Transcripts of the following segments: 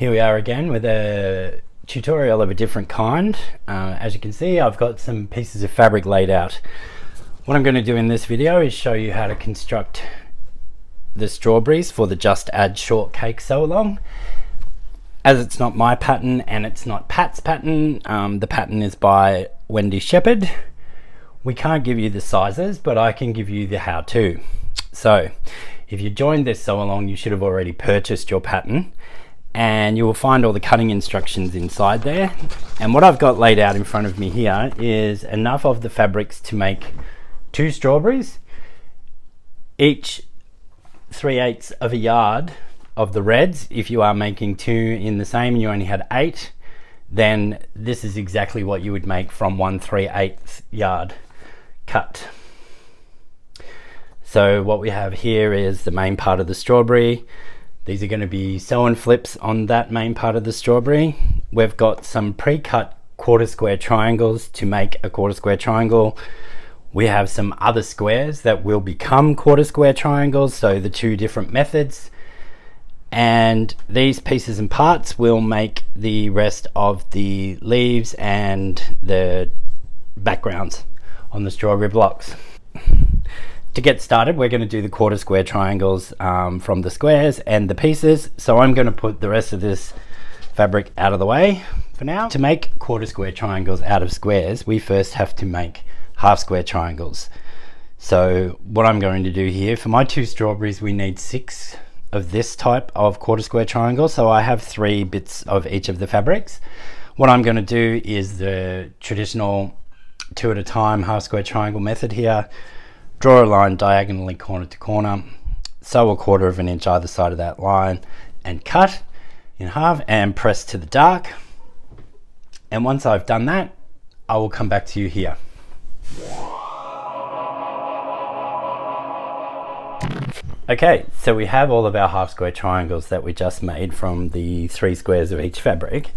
Here we are again with a tutorial of a different kind. As you can see, I've got some pieces of fabric laid out. What I'm going to do in this video is show you how to construct the strawberries for the Just Add Shortcake sew along. As it's not my pattern and it's not Pat's pattern, the pattern is by Wendy Shepherd. We can't give you the sizes, but I can give you the how-to. So if you joined this sew along, you should have already purchased your pattern, and you will find all the cutting instructions inside there. And what I've got laid out in front of me here is enough of the fabrics to make 2 strawberries, each 3/8 of a yard of the reds. If you are making 2 in the same and you only had 8, then this is exactly what you would make from 1 3/8 yard cut. So what we have here is the main part of the strawberry. These are going to be sew and flips on that main part of the strawberry. We've got some pre-cut quarter square triangles to make a quarter square triangle. We have some other squares that will become quarter square triangles, so the 2 different methods. And these pieces and parts will make the rest of the leaves and the backgrounds on the strawberry blocks. To get started, we're going to do the quarter square triangles from the squares and the pieces. So I'm going to put the rest of this fabric out of the way for now. To make quarter square triangles out of squares, we first have to make half square triangles. So what I'm going to do here, for my 2 strawberries, we need 6 of this type of quarter square triangle. So I have 3 bits of each of the fabrics. What I'm going to do is the traditional 2 at a time half square triangle method here. Draw a line diagonally corner to corner, sew a 1/4 of an inch either side of that line, and cut in half and press to the dark. And once I've done that, I will come back to you here. Okay, so we have all of our half square triangles that we just made from the 3 squares of each fabric.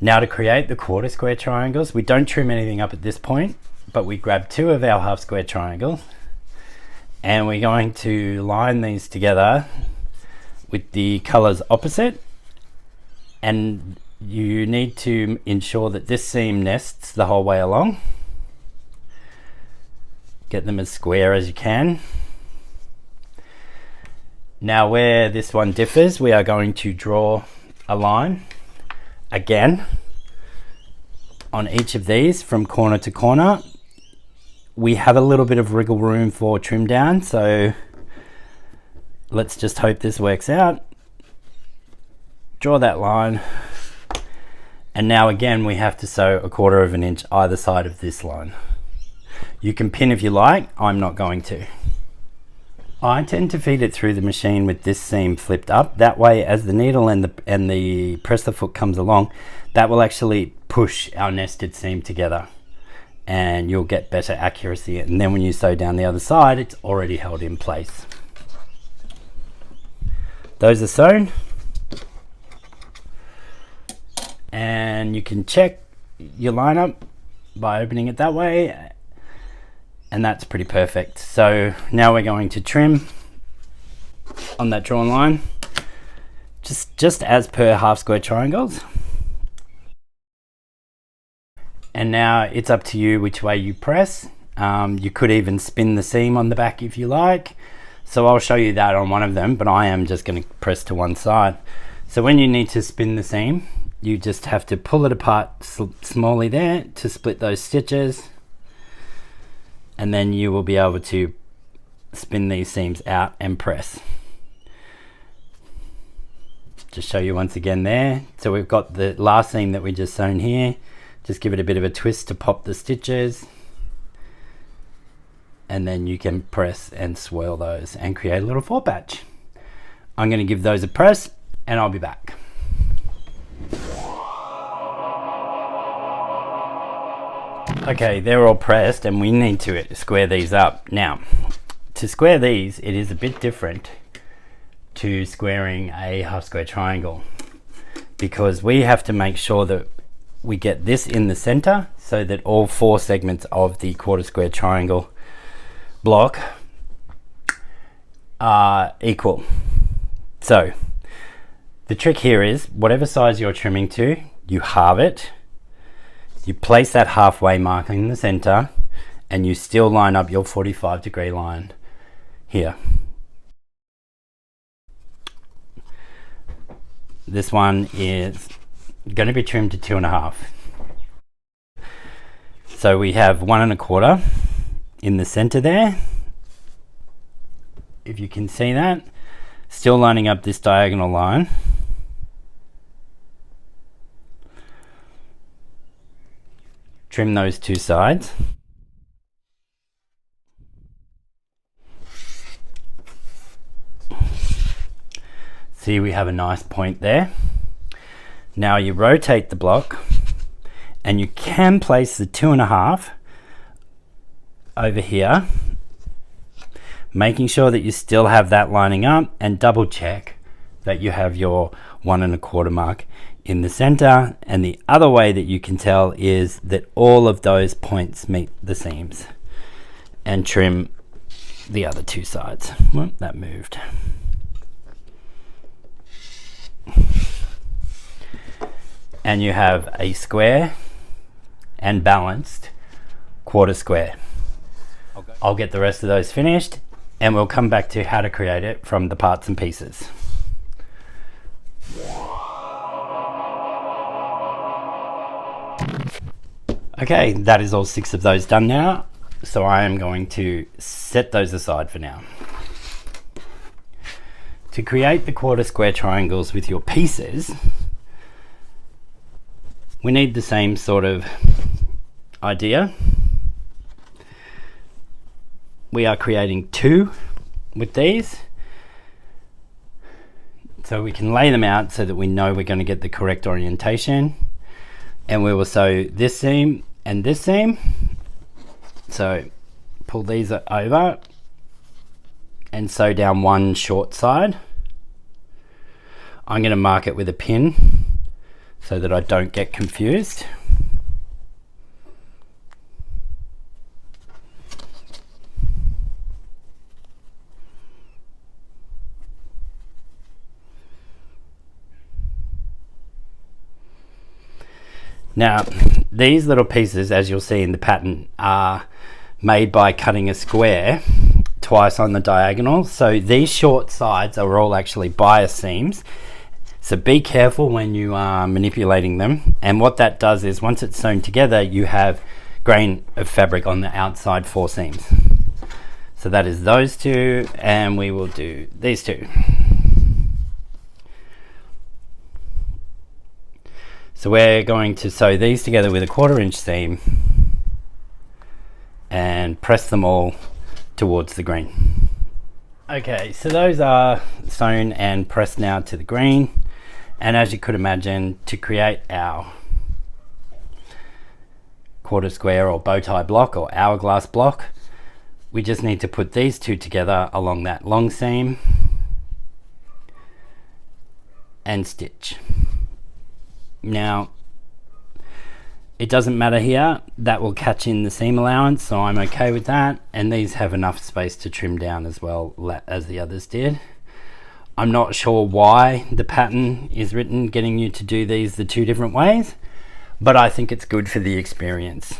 Now to create the quarter square triangles, we don't trim anything up at this point, but we grab 2 of our half square triangles and we're going to line these together with the colors opposite. And you need to ensure that this seam nests the whole way along. Get them as square as you can. Now where this one differs, we are going to draw a line again on each of these from corner to corner. We have a little bit of wriggle room for trim down, so let's just hope this works out. Draw that line, and now again we have to sew a 1/4 of an inch either side of this line. You can pin if you like, I'm not going to. I tend to feed it through the machine with this seam flipped up. That way, as the needle and the presser foot comes along, that will actually push our nested seam together, and you'll get better accuracy. And then when you sew down the other side, it's already held in place. Those are sewn, and you can check your line up by opening it that way, and that's pretty perfect. So now we're going to trim on that drawn line, just as per half square triangles. And now it's up to you which way you press. You could even spin the seam on the back if you like. So I'll show you that on one of them, but I am just going to press to one side. So when you need to spin the seam, you just have to pull it apart smallly there to split those stitches. And then you will be able to spin these seams out and press. Just show you once again there. So we've got the last seam that we just sewn here. Just give it a bit of a twist to pop the stitches, and then you can press and swirl those and create a little 4 patch. I'm going to give those a press and I'll be back. Okay, they're all pressed and we need to square these up. Now, to square these, it is a bit different to squaring a half square triangle, because we have to make sure that we get this in the center so that all 4 segments of the quarter square triangle block are equal. So The trick here is whatever size you're trimming to, you halve it, you place that halfway mark in the center, and you still line up your 45-degree line here. This one is going to be trimmed to 2.5. So we have 1.25 in the center there. If you can see that, still lining up this diagonal line. Trim those two sides. See, we have a nice point there. Now you rotate the block, and you can place the 2.5 over here, making sure that you still have that lining up, and double check that you have your 1.25 mark in the center. And the other way that you can tell is that all of those points meet the seams, and trim the other two sides. Well, that moved. And you have a square and balanced quarter square. I'll get the rest of those finished, and we'll come back to how to create it from the parts and pieces. Okay, that is all 6 of those done now, so I am going to set those aside for now. To create the quarter square triangles with your pieces, we need the same sort of idea. We are creating 2 with these, so we can lay them out so that we know we're going to get the correct orientation. And we will sew this seam and this seam. So pull these over and sew down one short side. I'm going to mark it with a pin so that I don't get confused. Now, these little pieces, as you'll see in the pattern, are made by cutting a square twice on the diagonal. So these short sides are all actually bias seams. So be careful when you are manipulating them. And what that does is once it's sewn together, you have grain of fabric on the outside 4 seams. So that is those 2, and we will do these 2. So we're going to sew these together with a 1/4 inch seam and press them all towards the green. Okay, so those are sewn and pressed now to the green. And as you could imagine, to create our quarter square or bow tie block or hourglass block, we just need to put these 2 together along that long seam and stitch. Now, it doesn't matter here, that will catch in the seam allowance, so I'm okay with that. And these have enough space to trim down as well as the others did. I'm not sure why the pattern is written getting you to do these the 2 different ways, but I think it's good for the experience.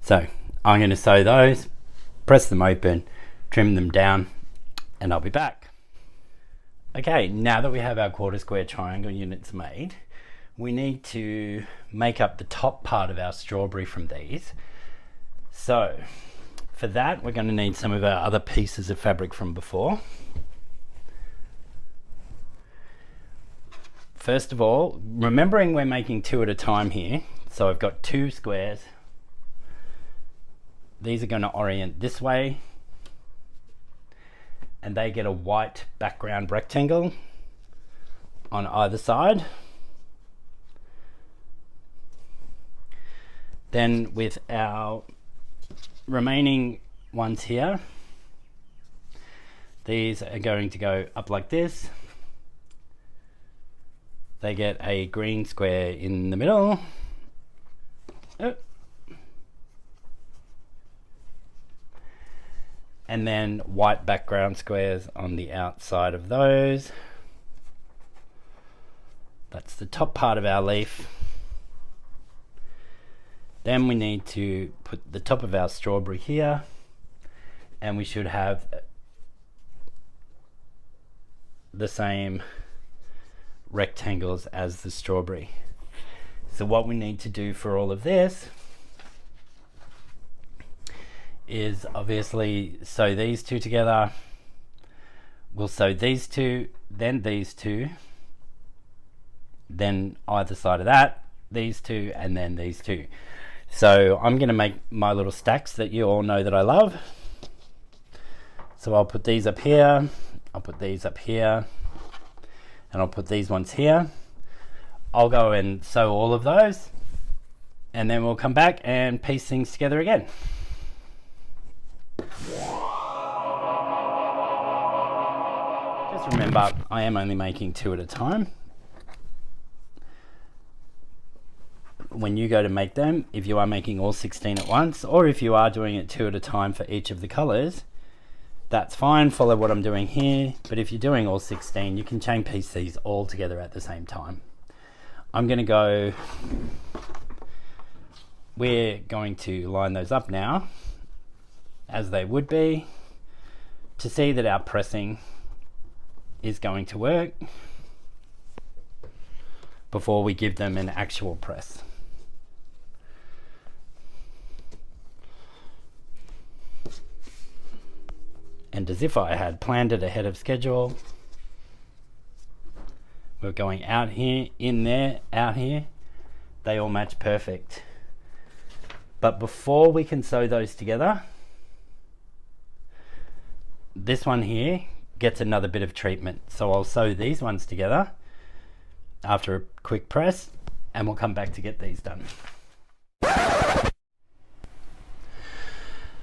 So I'm going to sew those, press them open, trim them down, and I'll be back. Okay, now that we have our quarter square triangle units made, we need to make up the top part of our strawberry from these. So for that, we're going to need some of our other pieces of fabric from before. First of all, remembering we're making 2 at a time here, so I've got 2 squares. These are going to orient this way, and they get a white background rectangle on either side. Then with our remaining ones here, these are going to go up like this. They get a green square in the middle. Oh. And then white background squares on the outside of those. That's the top part of our leaf. Then we need to put the top of our strawberry here, and we should have the same rectangles as the strawberry. So what we need to do for all of this is obviously sew these two together. We'll sew these two, then these two, then either side of that, these two, and then these two. So I'm going to make my little stacks that you all know that I love. So I'll put these up here, I'll put these up here, and I'll put these ones here. I'll go and sew all of those, and then we'll come back and piece things together again. Just remember, I am only making 2 at a time. When you go to make them, if you are making all 16 at once, or if you are doing it 2 at a time for each of the colors, that's fine, follow what I'm doing here. But if you're doing all 16, you can chain piece these all together at the same time. We're going to line those up now, as they would be, to see that our pressing is going to work before we give them an actual press. And as if I had planned it ahead of schedule, we're going out here, in there, out here. They all match perfect. But before we can sew those together, this one here gets another bit of treatment. So I'll sew these ones together after a quick press, and we'll come back to get these done.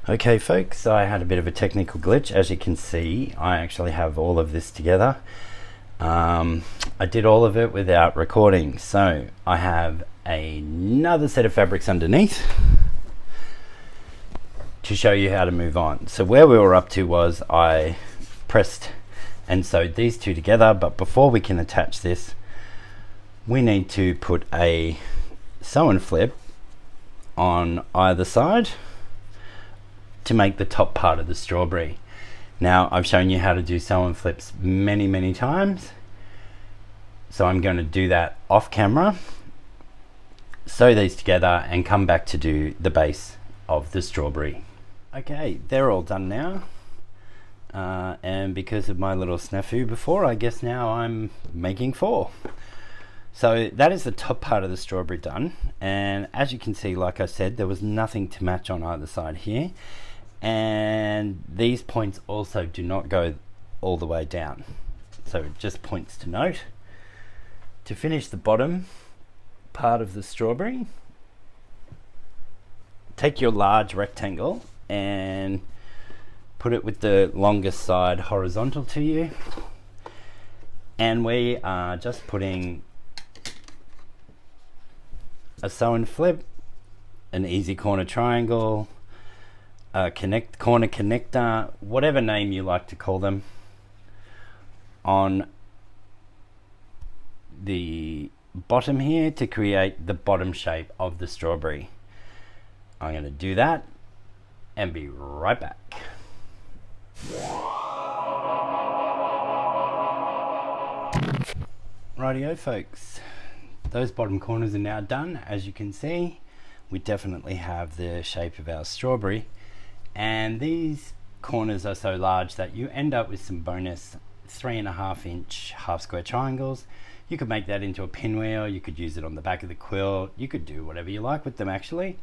Okay folks, I had a bit of a technical glitch. As you can see, I actually have all of this together. I did all of it without recording, so I have another set of fabrics underneath to show you how to move on. So where we were up to was I pressed and sewed these two together, but before we can attach this, we need to put a sew and flip on either side to make the top part of the strawberry. Now I've shown you how to do sew and flips many times, so I'm going to do that off camera, sew these together, and come back to do the base of the strawberry. Okay, they're all done now, and because of my little snafu before, I guess now I'm making 4. So that is the top part of the strawberry done, and as you can see, like I said, there was nothing to match on either side here, and these points also do not go all the way down, so just points to note. To finish the bottom part of the strawberry, take your large rectangle and put it with the longest side horizontal to you, and we are just putting a sew and flip, an easy corner triangle, a corner connector, whatever name you like to call them, on the bottom here to create the bottom shape of the strawberry. I'm going to do that and be right back. Rightio folks, those bottom corners are now done. As you can see, we definitely have the shape of our strawberry, and these corners are so large that you end up with some bonus 3.5-inch half square triangles. You could make that into a pinwheel, you could use it on the back of the quilt, you could do whatever you like with them actually.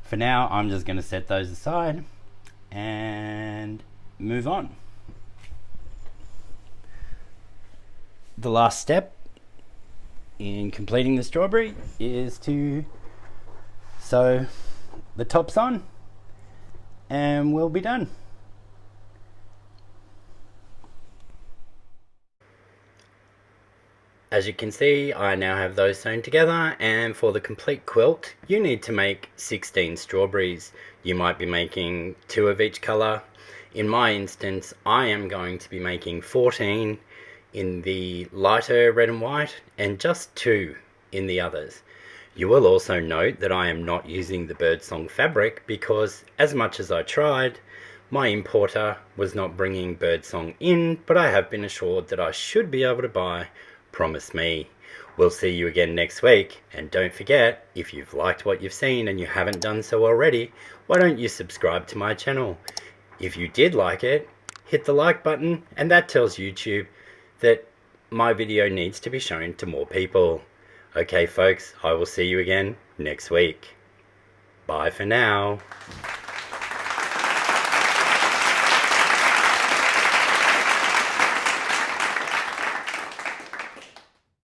For now, I'm just going to set those aside and move on. The last step in completing the strawberry is to sew the tops on, and we'll be done. As you can see, I now have those sewn together, and for the complete quilt, you need to make 16 strawberries. You might be making 2 of each color. In my instance, I am going to be making 14 in the lighter red and white and just 2 in the others. You will also note that I am not using the birdsong fabric because as much as I tried, my importer was not bringing birdsong in, but I have been assured that I should be able to buy Promise Me. We'll see you again next week, and don't forget, if you've liked what you've seen and you haven't done so already, why don't you subscribe to my channel? If you did like it, hit the like button, and that tells YouTube that my video needs to be shown to more people. Okay folks, I will see you again next week. Bye for now.